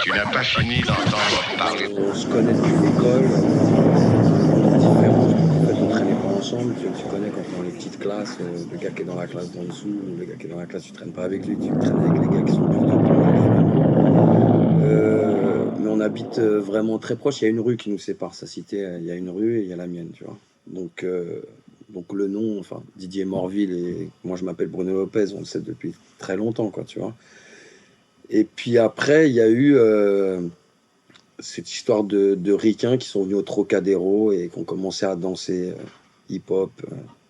Tu n'as pas fini d'entendre parler. On se connaît depuis l'école, on est différents, en fait on traînait pas ensemble, tu connais quand t'es dans les petites classes, le gars qui est dans la classe d'en dessous, le gars qui est dans la classe, tu traînes pas avec lui, tu traînes avec les gars qui sont plus vieux que toi. Mais on habite vraiment très proche, il y a une rue qui nous sépare, sa cité, il y a une rue et il y a la mienne, tu vois. Donc le nom, enfin Didier Morville et moi je m'appelle Bruno Lopez, on le sait depuis très longtemps, quoi, tu vois. Et puis après, il y a eu cette histoire de ricains qui sont venus au Trocadéro et qui ont commencé à danser hip-hop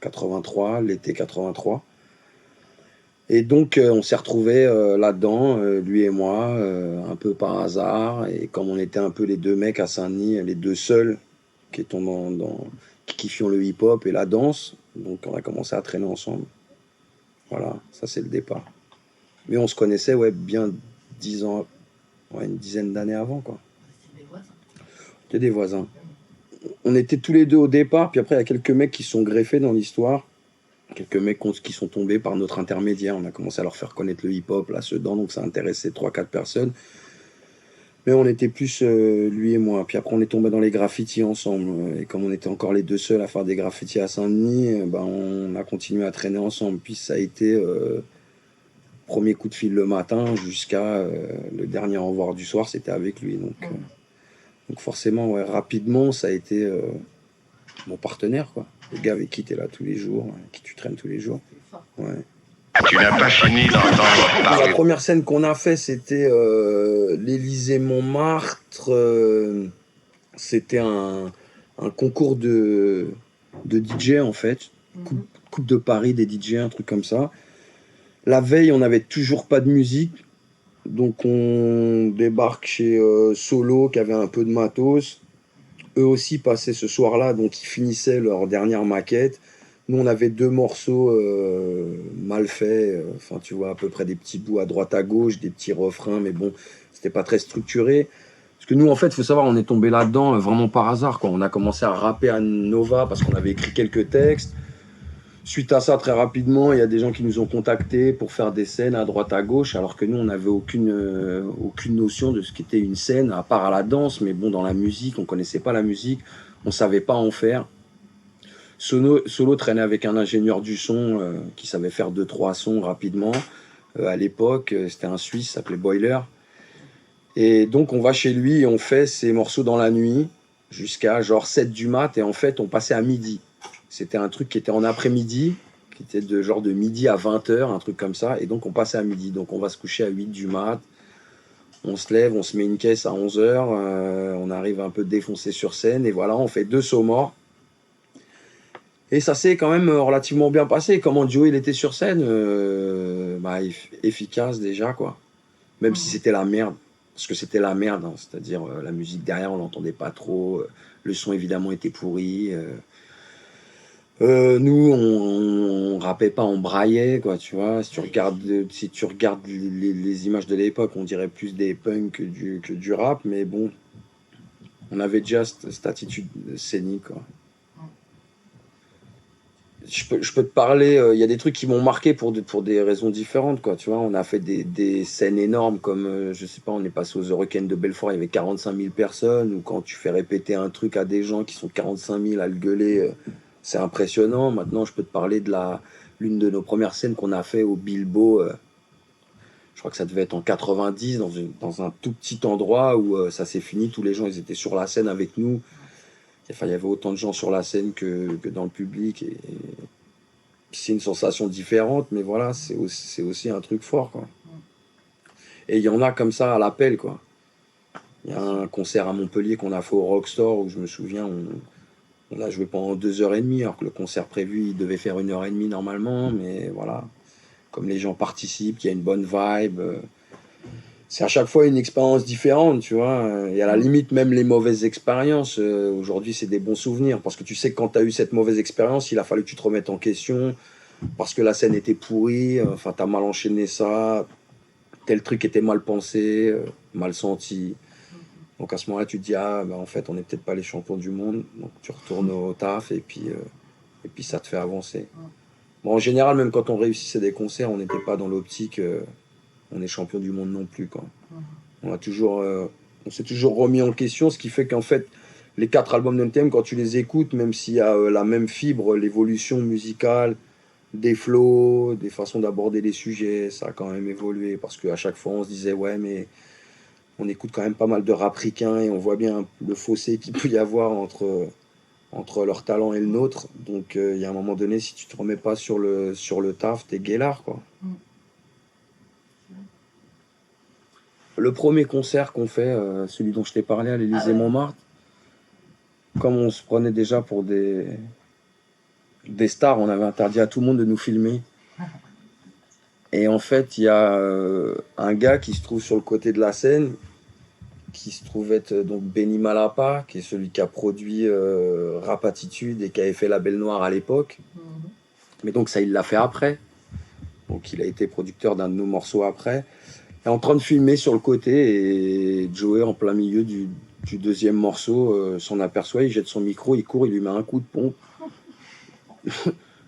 83, l'été 83. Et donc on s'est retrouvés là-dedans, lui et moi, un peu par hasard. Et comme on était un peu les deux mecs à Saint-Denis, les deux seuls qui étaient qui kiffions le hip-hop et la danse, donc on a commencé à traîner ensemble. Voilà, ça c'est le départ. Mais on se connaissait, ouais, bien 10 ans, ouais, une dizaine d'années avant, quoi. C'était des voisins. On était tous les deux au départ, puis après il y a quelques mecs qui sont greffés dans l'histoire, quelques mecs qui sont tombés par notre intermédiaire. On a commencé à leur faire connaître le hip-hop là-dedans, donc ça intéressait trois quatre personnes. Mais on était plus lui et moi. Puis après on est tombé dans les graffitis ensemble. Et comme on était encore les deux seuls à faire des graffitis à Saint-Denis, ben, on a continué à traîner ensemble. Puis ça a été premier coup de fil le matin jusqu'à le dernier au revoir du soir, c'était avec lui. Donc forcément, ouais, rapidement, ça a été mon partenaire, quoi. Le gars avec qui tu es là tous les jours, avec qui tu traînes tous les jours. Ouais. Tu n'as pas fini d'entendre La parler. première scène qu'on a fait, c'était l'Élysée-Montmartre. C'était un concours de DJ, en fait. Coupe de Paris des DJ, un truc comme ça. La veille, on n'avait toujours pas de musique. Donc on débarque chez Solo, qui avait un peu de matos. Eux aussi passaient ce soir-là, donc ils finissaient leur dernière maquette. Nous, on avait deux morceaux mal faits, enfin, tu vois, à peu près des petits bouts à droite à gauche, des petits refrains, mais bon, c'était pas très structuré. Parce que nous, en fait, il faut savoir, on est tombé là-dedans vraiment par hasard, quoi. On a commencé à rapper à Nova parce qu'on avait écrit quelques textes. Suite à ça, très rapidement, il y a des gens qui nous ont contactés pour faire des scènes à droite à gauche, alors que nous, on n'avait aucune notion de ce qu'était une scène, à part à la danse, mais bon, dans la musique, on connaissait pas la musique, on savait pas en faire. Solo traînait avec un ingénieur du son qui savait faire 2-3 sons rapidement. À l'époque, c'était un Suisse, s'appelait Boiler. Et donc, on va chez lui et on fait ces morceaux dans la nuit jusqu'à genre 7 du mat. Et en fait, on passait à midi. C'était un truc qui était en après-midi, qui était de genre de midi à 20h, un truc comme ça. Et donc, on passait à midi. Donc, on va se coucher à 8 du mat. On se lève, on se met une caisse à 11h. On arrive un peu défoncé sur scène. Et voilà, on fait 2 sauts morts. Et ça s'est quand même relativement bien passé. Comment Joe il était sur scène, bah, efficace déjà, quoi. Même si c'était la merde. Parce que c'était la merde, hein. C'est-à-dire la musique derrière, on l'entendait pas trop. Le son évidemment était pourri. Nous, on rappait pas, on braillait, quoi, tu vois. Si tu regardes les images de l'époque, on dirait plus des punks que du rap, mais bon, on avait déjà cette attitude scénique, quoi. Je peux te parler, il y a des trucs qui m'ont marqué pour des raisons différentes, quoi, tu vois. On a fait des scènes énormes comme, je sais pas, on est passé aux Eurocaines de Belfort, il y avait 45 000 personnes, ou quand tu fais répéter un truc à des gens qui sont 45 000 à le gueuler, c'est impressionnant. Maintenant, je peux te parler de l'une de nos premières scènes qu'on a fait au Bilbo, je crois que ça devait être en 90, dans un tout petit endroit où ça s'est fini, tous les gens, ils étaient sur la scène avec nous. Enfin, il y avait autant de gens sur la scène que dans le public. Et c'est une sensation différente, mais voilà, c'est aussi un truc fort, quoi. Et il y en a comme ça à l'appel, quoi. Il y a un concert à Montpellier qu'on a fait au Rockstore où je me souviens, on a joué pendant 2h30, alors que le concert prévu, il devait faire 1h30 normalement, mais voilà. Comme les gens participent, qu'il y a une bonne vibe. C'est à chaque fois une expérience différente, tu vois. Et à la limite, même les mauvaises expériences, aujourd'hui, c'est des bons souvenirs. Parce que tu sais que quand tu as eu cette mauvaise expérience, il a fallu que tu te remettes en question. Parce que la scène était pourrie, enfin, tu as mal enchaîné ça. Tel truc était mal pensé, mal senti. Donc à ce moment-là, tu te dis, ah, bah, en fait, on n'est peut-être pas les champions du monde. Donc tu retournes au taf et puis ça te fait avancer. Bon, en général, même quand on réussissait des concerts, on n'était pas dans l'optique, on est champion du monde non plus, quoi. On s'est toujours remis en question, ce qui fait qu'en fait, les 4 albums d'NTM, quand tu les écoutes, même s'il y a la même fibre, l'évolution musicale, des flows, des façons d'aborder les sujets, ça a quand même évolué. Parce qu'à chaque fois, on se disait, ouais, mais on écoute quand même pas mal de rap ricain et on voit bien le fossé qu'il peut y avoir entre leur talent et le nôtre. Donc, il y a un moment donné, si tu te remets pas sur le taf, t'es guélard, quoi. Le premier concert qu'on fait, celui dont je t'ai parlé à l'Élysée-Montmartre, comme on se prenait déjà pour des stars, on avait interdit à tout le monde de nous filmer. Et en fait, il y a un gars qui se trouve sur le côté de la scène, qui se trouve être donc Benny Malapa, qui est celui qui a produit Rap Attitude et qui avait fait La Belle Noire à l'époque. Mais donc ça, il l'a fait après. Donc il a été producteur d'un de nos morceaux après. Et en train de filmer sur le côté, et Joey, en plein milieu du deuxième morceau, s'en aperçoit, il jette son micro, il court, il lui met un coup de pompe.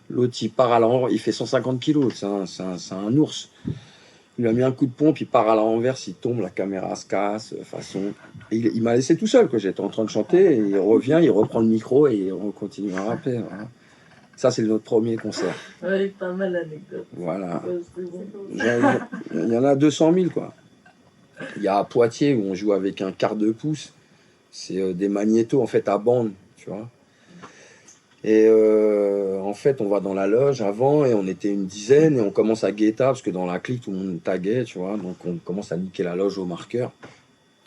L'autre, il part à l'envers, il fait 150 kilos, c'est un ours. Il lui a mis un coup de pompe, il part à l'envers, il tombe, la caméra se casse, façon. Et il m'a laissé tout seul, quoi. J'étais en train de chanter, et il revient, il reprend le micro et on continue à rapper. Voilà. Ça, c'est notre premier concert. Ouais, pas mal d'anecdotes. Voilà. Ouais, bon. Il y en a 200 000, quoi. Il y a à Poitiers où on joue avec un quart de pouce. C'est des magnétos, en fait, à bande, tu vois. Et en fait, on va dans la loge avant et on était une dizaine et on commence à guetter parce que dans la clique, tout le monde taguait, tu vois. Donc, on commence à niquer la loge au marqueur.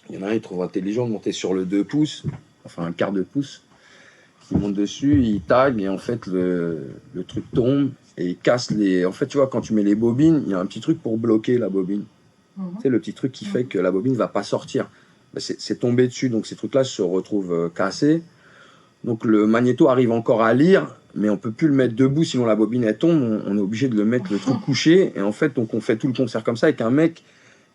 Il y en a un, il trouve intelligent de monter sur le 2 pouces, enfin un quart de pouce. Il monte dessus, il tag et en fait, le truc tombe et il casse les... En fait, tu vois, quand tu mets les bobines, il y a un petit truc pour bloquer la bobine. Tu sais, le petit truc qui fait que la bobine ne va pas sortir. Ben, c'est tombé dessus, donc ces trucs-là se retrouvent cassés. Donc le magnéto arrive encore à lire, mais on peut plus le mettre debout, sinon la bobine elle tombe. On est obligé de le mettre le truc couché. Et en fait, donc on fait tout le concert comme ça avec un mec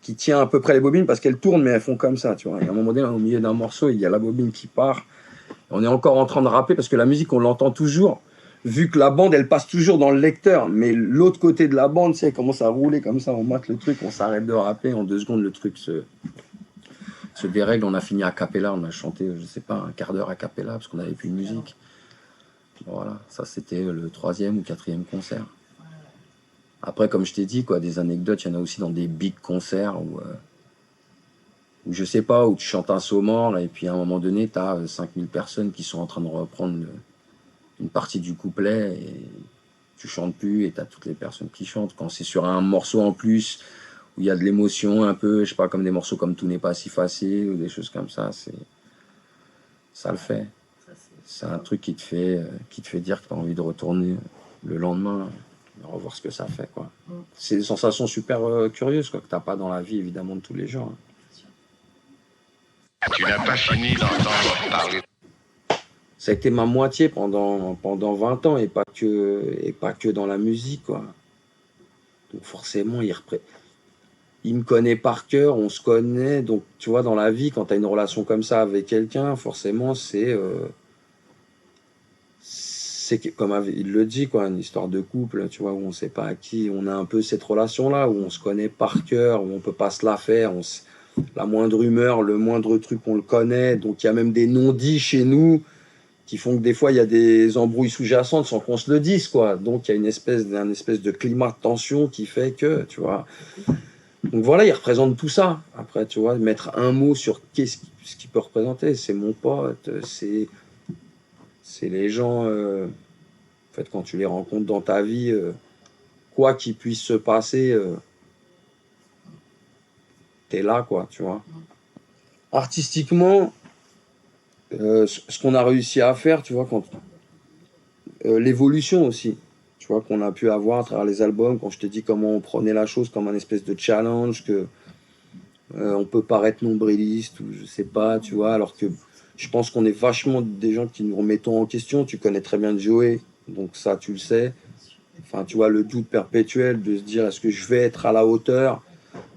qui tient à peu près les bobines parce qu'elles tournent, mais elles font comme ça, tu vois. Et à un moment donné, au milieu d'un morceau, il y a la bobine qui part. On est encore en train de rapper parce que la musique, on l'entend toujours, vu que la bande, elle passe toujours dans le lecteur. Mais l'autre côté de la bande, tu sais, elle commence à rouler comme ça, on mate le truc, on s'arrête de rapper. En 2 secondes, le truc se dérègle. On a fini à cappella, on a chanté, je sais pas, un quart d'heure à cappella parce qu'on n'avait plus de musique. Voilà, ça c'était le 3e ou 4e concert. Après, comme je t'ai dit, quoi, des anecdotes, il y en a aussi dans des big concerts où je sais pas, où tu chantes un saut mort et puis à un moment donné, tu as 5000 personnes qui sont en train de reprendre une partie du couplet et tu chantes plus et tu as toutes les personnes qui chantent. Quand c'est sur un morceau en plus où il y a de l'émotion un peu, je sais pas, comme des morceaux comme Tout n'est pas si facile ou des choses comme ça, ça le fait. C'est un truc qui te fait dire que tu as envie de retourner le lendemain et revoir ce que ça fait, quoi. C'est des sensations super curieuses, quoi, que t'as pas dans la vie, évidemment, de tous les jours. Tu n'as pas fini d'entendre parler. Ça a été ma moitié pendant 20 ans et pas que dans la musique, quoi. Donc forcément, il me connaît par cœur, on se connaît. Donc, tu vois, dans la vie, quand tu as une relation comme ça avec quelqu'un, forcément, c'est comme il le dit, quoi, une histoire de couple, tu vois, où on sait pas à qui. On a un peu cette relation-là, où on se connaît par cœur, où on peut pas se la faire. La moindre humeur, le moindre truc, on le connaît. Donc, il y a même des non-dits chez nous qui font que des fois, il y a des embrouilles sous-jacentes sans qu'on se le dise, quoi. Donc, il y a un espèce de climat de tension qui fait que, tu vois... Donc voilà, il représente tout ça. Après, tu vois, mettre un mot sur ce qu'il peut représenter, c'est mon pote, c'est les gens, en fait, quand tu les rencontres dans ta vie, quoi qu'il puisse se passer, t'es là, quoi, tu vois. Artistiquement, ce qu'on a réussi à faire, tu vois, l'évolution aussi. Tu vois, qu'on a pu avoir à travers les albums, quand je te dis comment on prenait la chose comme un espèce de challenge, que on peut paraître nombriliste ou je sais pas, tu vois, alors que je pense qu'on est vachement des gens qui nous remettons en question. Tu connais très bien Joey, donc ça tu le sais. Enfin, tu vois, le doute perpétuel de se dire est-ce que je vais être à la hauteur.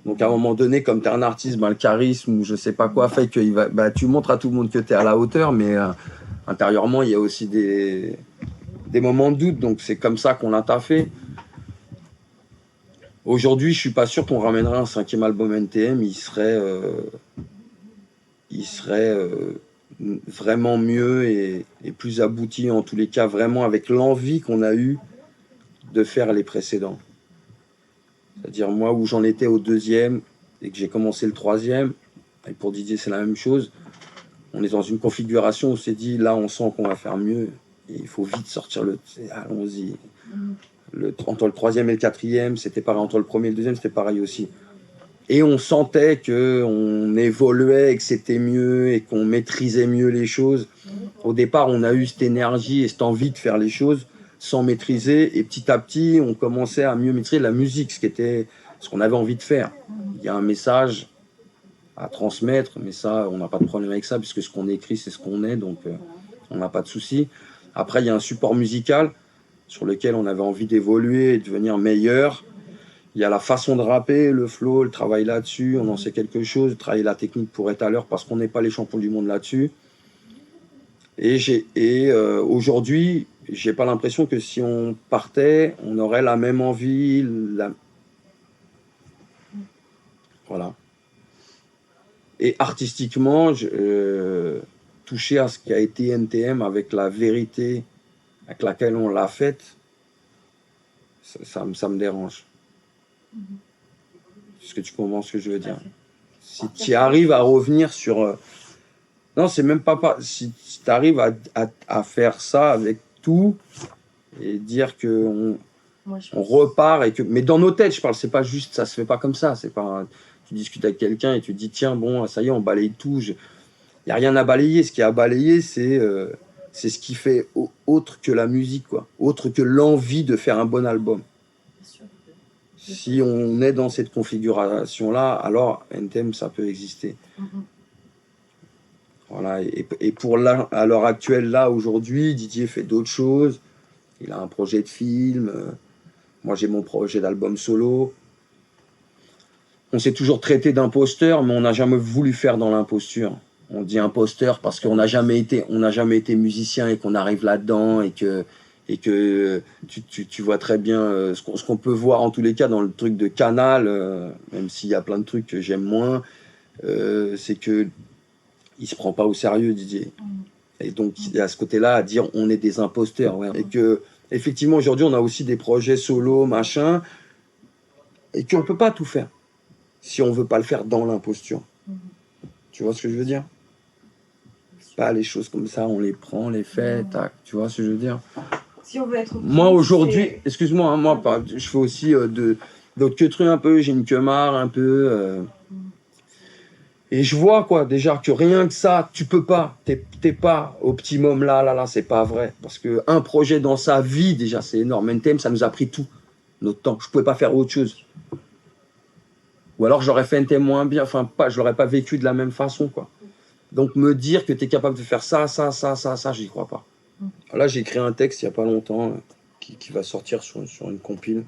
Donc à un moment donné, comme tu es un artiste, ben, le charisme ou je sais pas quoi fait que tu montres à tout le monde que tu es à la hauteur, mais intérieurement, il y a aussi des moments de doute, donc c'est comme ça qu'on l'a taffé. Aujourd'hui, je suis pas sûr qu'on ramènerait un 5e album NTM, il serait vraiment mieux et plus abouti, en tous les cas, vraiment avec l'envie qu'on a eue de faire les précédents. C'est-à-dire moi, où j'en étais au 2e et que j'ai commencé le 3e, et pour Didier c'est la même chose, on est dans une configuration où on s'est dit, là on sent qu'on va faire mieux, et il faut vite sortir allons-y. Entre le 3e et le 4e, c'était pareil, entre le 1er et le 2e, c'était pareil aussi. Et on sentait qu'on évoluait, et que c'était mieux, et qu'on maîtrisait mieux les choses. Au départ, on a eu cette énergie et cette envie de faire les choses sans maîtriser, et petit à petit, on commençait à mieux maîtriser la musique, ce qu'on avait envie de faire. Il y a un message à transmettre, mais ça, on n'a pas de problème avec ça, puisque ce qu'on écrit, c'est ce qu'on est, donc on n'a pas de souci. Après, il y a un support musical sur lequel on avait envie d'évoluer et de devenir meilleur. Il y a la façon de rapper, le flow, le travail là-dessus, on en sait quelque chose, travailler la technique pour être à l'heure parce qu'on n'est pas les champions du monde là-dessus. Et aujourd'hui, j'ai pas l'impression que si on partait, on aurait la même envie. Voilà. Et artistiquement, toucher à ce qui a été NTM avec la vérité avec laquelle on l'a faite, ça me dérange. Est-ce que tu comprends ce que je veux dire? Si tu arrives à revenir sur... non, c'est même pas... Si tu arrives à faire ça avec tout et dire qu'on on repart et que... Mais dans nos têtes, je parle, c'est pas juste... Ça se fait pas comme ça. C'est pas... Tu discutes avec quelqu'un et tu dis, tiens, bon, ça y est, on balaye tout. Il n'y a rien à balayer. Ce qui est à balayer, c'est ce qui fait autre que la musique, quoi. Autre que l'envie de faire un bon album. Si on est dans cette configuration-là, alors NTM, ça peut exister. Voilà. Et pour à l'heure actuelle, là, aujourd'hui, Didier fait d'autres choses. Il a un projet de film. Moi, j'ai mon projet d'album solo. On s'est toujours traité d'imposteur, mais on n'a jamais voulu faire dans l'imposture. On dit imposteur parce qu'on n'a jamais été musicien et qu'on arrive là-dedans et que tu vois très bien ce qu'on peut voir en tous les cas dans le truc de Canal, même s'il y a plein de trucs que j'aime moins, c'est que il se prend pas au sérieux, Didier. Et donc il y a ce côté-là à dire on est des imposteurs, ouais. Et que effectivement aujourd'hui on a aussi des projets solo, machin, et qu'on peut pas tout faire si on veut pas le faire dans l'imposture. Tu vois ce que je veux dire? Pas les choses comme ça, on les prend, on les fait, tac. Tu vois ce que je veux dire? Si on veut être moi aujourd'hui, excuse-moi, hein, moi je fais aussi d'autres que trucs un peu, j'ai une queue-marre un peu. Et je vois quoi, déjà que rien que ça, tu peux pas, t'es pas optimum là, c'est pas vrai. Parce que un projet dans sa vie, déjà c'est énorme. NTM, ça nous a pris tout, notre temps. Je pouvais pas faire autre chose. Ou alors j'aurais fait NTM moins bien, enfin pas, je l'aurais pas vécu de la même façon, quoi. Donc me dire que tu es capable de faire ça, j'y crois pas. Là, j'ai écrit un texte il n'y a pas longtemps qui va sortir sur une compile,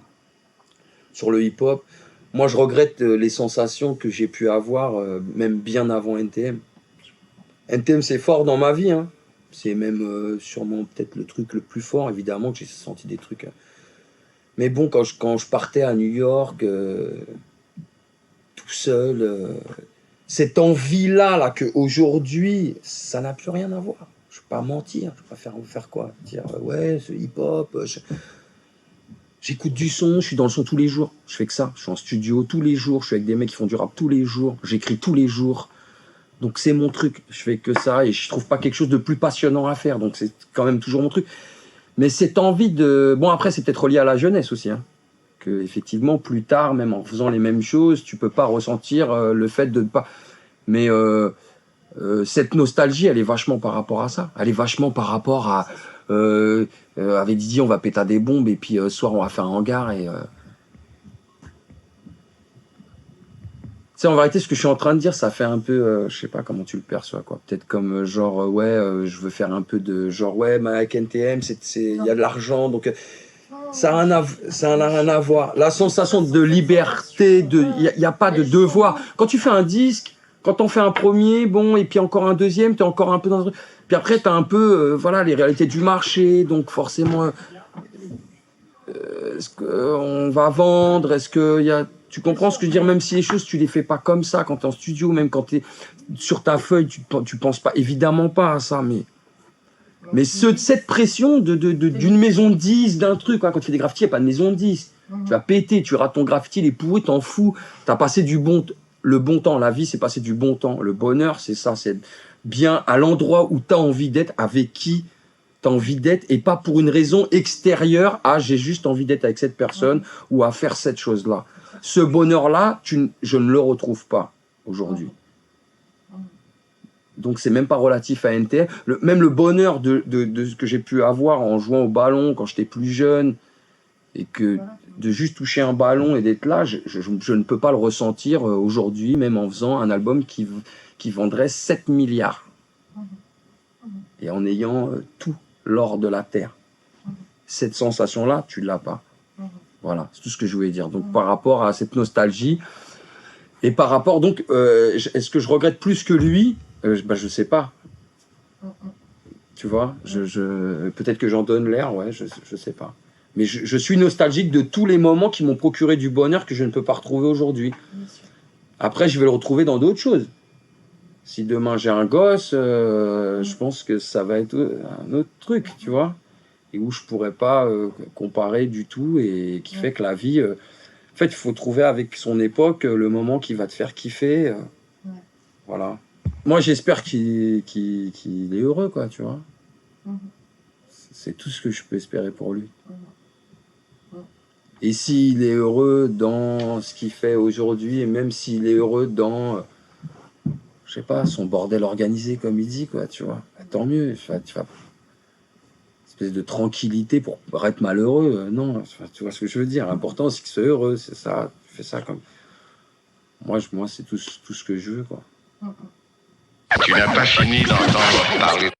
sur le hip-hop. Moi, je regrette les sensations que j'ai pu avoir, même bien avant NTM. NTM, c'est fort dans ma vie. Hein. C'est même sûrement peut-être le truc le plus fort, évidemment, que j'ai senti des trucs. Mais bon, quand je partais à New York, tout seul... cette envie-là, qu'aujourd'hui, ça n'a plus rien à voir. Je ne vais pas mentir, je ne vais pas faire quoi? Dire, ouais, ce hip-hop, j'écoute du son, je suis dans le son tous les jours. Je fais que ça, je suis en studio tous les jours, je suis avec des mecs qui font du rap tous les jours, j'écris tous les jours. Donc c'est mon truc, je fais que ça et je trouve pas quelque chose de plus passionnant à faire. Donc c'est quand même toujours mon truc. Mais cette envie de... Bon, après, c'est peut-être relié à la jeunesse aussi, hein. Que effectivement plus tard, même en faisant les mêmes choses, tu peux pas ressentir le fait de ne pas. Mais cette nostalgie, elle est vachement par rapport à ça. Elle est vachement par rapport à avec Didier, on va péter des bombes et puis ce soir on va faire un hangar et. Tu sais, en vérité, ce que je suis en train de dire, ça fait un peu, je sais pas comment tu le perçois, quoi. Peut-être comme genre je veux faire un peu de genre ouais, mais avec NTM, il y a de l'argent donc. Ça n'a rien à voir. La sensation de liberté, il n'y a pas de devoir. Quand tu fais un disque, quand on fait un premier, bon, et puis encore un deuxième, tu es encore un peu dans un truc. Puis après, tu as un peu voilà, les réalités du marché. Donc forcément, est-ce qu'on va vendre, est-ce qu'il y a... Tu comprends ce que je veux dire? Même si les choses, tu les fais pas comme ça quand tu es en studio, même quand tu es sur ta feuille, tu penses pas, évidemment pas à ça, mais cette pression d'une maison de 10, d'un truc, hein, quand tu fais des graffitis, il n'y a pas de maison de 10. Tu vas péter, tu rates ton graffiti, il est pourri, t'en fous. Tu as passé le bon temps. La vie, c'est passer du bon temps. Le bonheur, c'est ça, c'est être bien à l'endroit où tu as envie d'être, avec qui tu as envie d'être, et pas pour une raison extérieure à j'ai juste envie d'être avec cette personne ou à faire cette chose-là. Ce bonheur-là, je ne le retrouve pas aujourd'hui. Donc, c'est même pas relatif à NTR. Même le bonheur de ce que j'ai pu avoir en jouant au ballon quand j'étais plus jeune, et que de juste toucher un ballon et d'être là, je ne peux pas le ressentir aujourd'hui, même en faisant un album qui vendrait 7 milliards. Et en ayant tout l'or de la terre. Cette sensation-là, tu ne l'as pas. Voilà, c'est tout ce que je voulais dire. Donc, par rapport à cette nostalgie, et par rapport, donc, est-ce que je regrette plus que lui? Je sais pas. Tu vois, peut-être que j'en donne l'air, ouais, je sais pas. Mais je suis nostalgique de tous les moments qui m'ont procuré du bonheur que je ne peux pas retrouver aujourd'hui. Après, je vais le retrouver dans d'autres choses. Si demain j'ai un gosse, je pense que ça va être un autre truc, tu vois, et où je pourrais pas comparer du tout, et qui fait que la vie, en fait, il faut trouver avec son époque le moment qui va te faire kiffer. Voilà. Moi, j'espère qu'il est heureux, quoi, tu vois. C'est tout ce que je peux espérer pour lui. Et s'il est heureux dans ce qu'il fait aujourd'hui, et même s'il est heureux dans, je sais pas, son bordel organisé, comme il dit, quoi, tu vois, tant mieux. Tu vas espèce de tranquillité pour être malheureux, non, tu vois ce que je veux dire. L'important, c'est qu'il soit heureux, c'est ça. Tu fais ça comme... Moi c'est tout ce que je veux, quoi. Tu n'as pas fini d'entendre parler.